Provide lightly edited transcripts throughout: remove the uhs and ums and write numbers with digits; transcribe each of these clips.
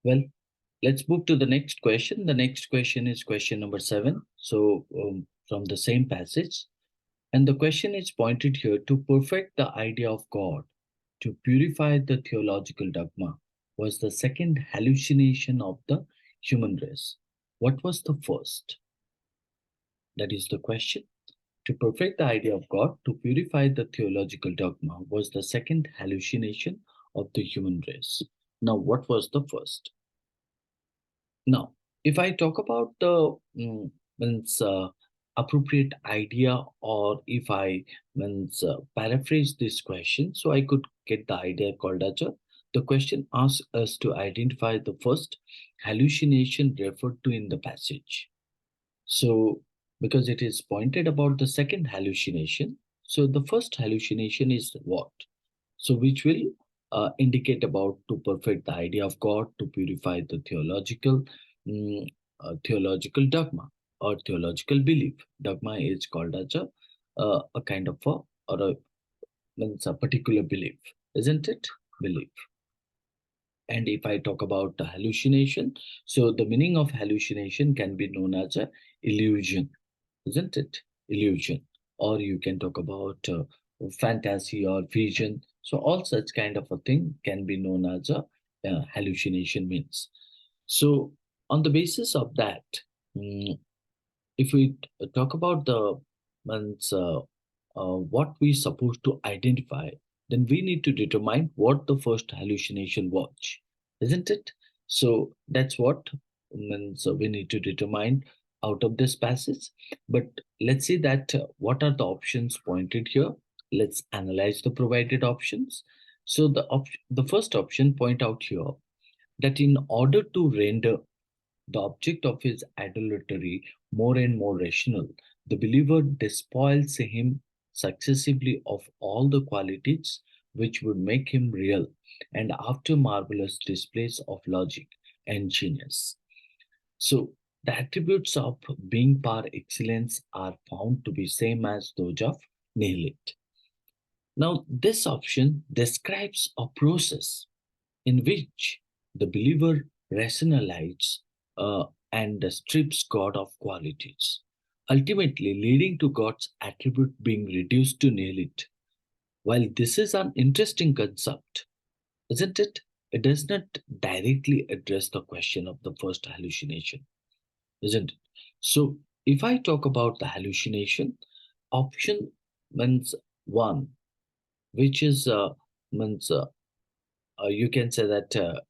Well, let's move to the next question. The next question is question number 7. So, from the same passage. And the question is pointed here: to perfect the idea of God, to purify the theological dogma, was the second hallucination of the human race. What was the first? That is the question. To perfect the idea of God, to purify the theological dogma, was the second hallucination of the human race. Now, what was the first? Now, if I talk about the means appropriate idea, or if I paraphrase this question, so I could get the idea called as the question asks us to identify the first hallucination referred to in the passage. So, because it is pointed about the second hallucination, so the first hallucination is what? So, which will indicate about to perfect the idea of God, to purify the mm, theological dogma or theological belief. Dogma is called as a kind of a or a means a particular belief, isn't it? Belief. And if I talk about the hallucination, so the meaning of hallucination can be known as a illusion, isn't it? Illusion. Or you can talk about fantasy or vision. So all such kind of a thing can be known as a hallucination means. So on the basis of that, mm, if we talk about the means what we supposed to identify, then we need to determine what the first hallucination was, isn't it? So that's what means we need to determine out of this passage. But let's see that what are the options pointed here. Let's analyze the provided options. So the first option point out here that in order to render the object of his idolatry more and more rational, the believer despoils him successively of all the qualities which would make him real, and after marvelous displays of logic and genius. So the attributes of being par excellence are found to be same as those of nihility. Now, this option describes a process in which the believer rationalizes uh, and strips God of qualities, ultimately leading to God's attribute being reduced to nihility. While this is an interesting concept, isn't it? It does not directly address the question of the first hallucination, isn't it? So, if I talk about the hallucination, option means one, which is means you can say that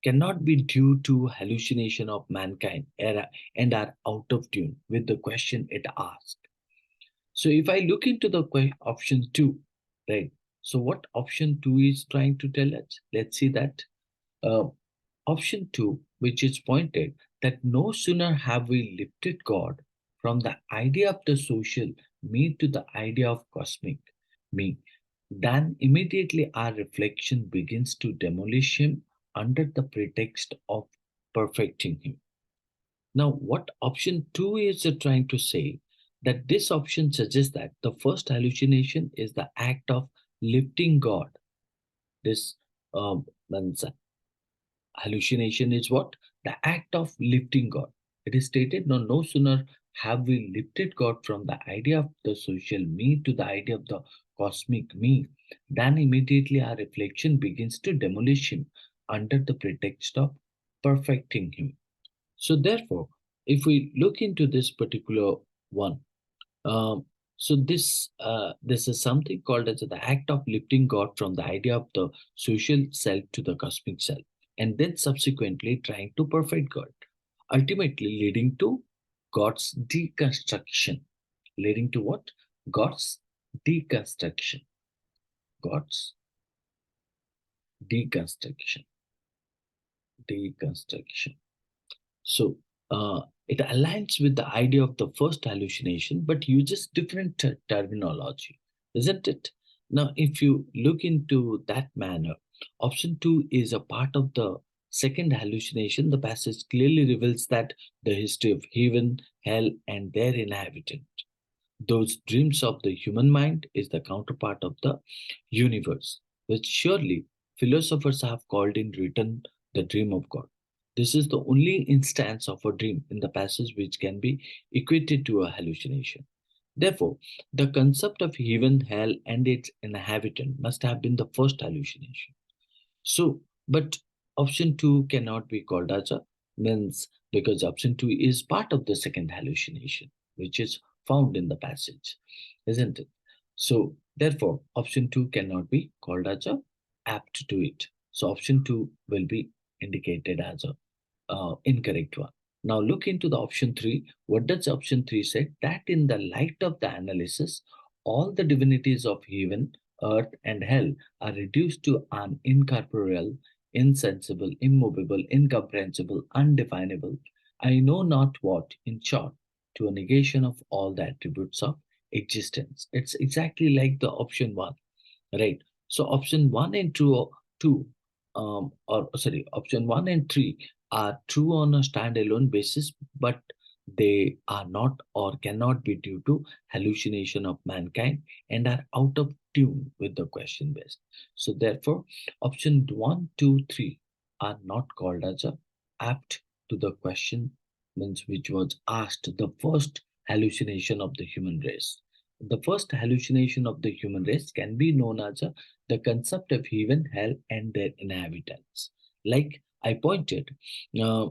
cannot be due to hallucination of mankind and are out of tune with the question it asks. So if I look into the option 2, right? So what option 2 is trying to tell us? Let's see that. Uh, Option 2, which is pointed that no sooner have we lifted God from the idea of the social me to the idea of cosmic me, then immediately our reflection begins to demolish him under the pretext of perfecting him. Now, what option 2 is trying to say? That this option suggests that the first hallucination is the act of lifting God. This means hallucination is what? The act of lifting God. It is stated, no sooner have we lifted God from the idea of the social me to the idea of the cosmic me, then immediately our reflection begins to demolish him under the pretext of perfecting him. So, therefore, if we look into this particular one, um, so this is something called as the act of lifting God from the idea of the social self to the cosmic self, and then subsequently trying to perfect God, ultimately leading to God's deconstruction. Leading to what? God's deconstruction. God's deconstruction. Deconstruction. So it aligns with the idea of the first hallucination, but uses different terminology, isn't it? Now, if you look into that manner, option 2 is a part of the second hallucination. The passage clearly reveals that the history of heaven, hell, and their inhabitant, those dreams of the human mind, is the counterpart of the universe, which surely philosophers have called in written the dream of God. This is the only instance of a dream in the passage which can be equated to a hallucination. Therefore, the concept of heaven, hell, and its inhabitant must have been the first hallucination. So, but option two cannot be called as a means, because option two is part of the second hallucination, which is found in the passage, isn't it? So, therefore, option two cannot be called as a apt to it. So, option two will be indicated as a incorrect one. Now look into the option 3. What does option 3 say? That in the light of the analysis, all the divinities of heaven, earth, and hell are reduced to an incorporeal, insensible, immovable, incomprehensible, undefinable, I know not what, in short, to a negation of all the attributes of existence. It's exactly like the option 1, right? So option 1 and 2, or sorry, option 1 and 3 are true on a standalone basis, but they are not or cannot be due to hallucination of mankind and are out of tune with the question base. So therefore, option 1, 2, 3 are not called as a apt to the question, means which was asked the first hallucination of the human race. The first hallucination of the human race can be known as the concept of heaven, hell, and their inhabitants. Like I pointed, uh,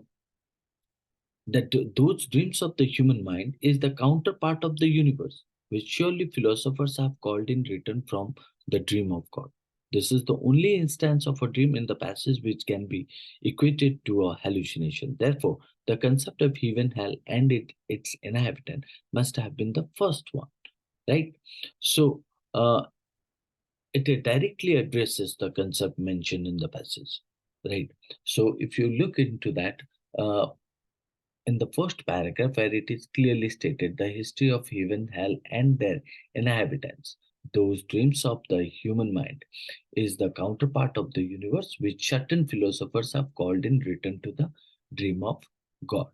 that those dreams of the human mind is the counterpart of the universe, which surely philosophers have called in return from the dream of God. This is the only instance of a dream in the passage which can be equated to a hallucination. Therefore, the concept of heaven, hell, and its inhabitant must have been the first one, right? So, it directly addresses the concept mentioned in the passage, right? So, if you look into that, uh, in the first paragraph, where it is clearly stated the history of heaven, hell, and their inhabitants, those dreams of the human mind, is the counterpart of the universe, which certain philosophers have called in return to the dream of God.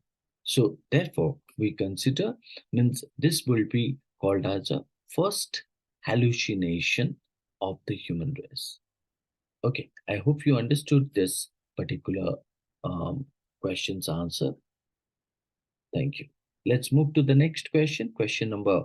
So, therefore, we consider, means this will be called as a first hallucination of the human race. Okay, I hope you understood this particular question's answer. Thank you. Let's move to the next question. Question number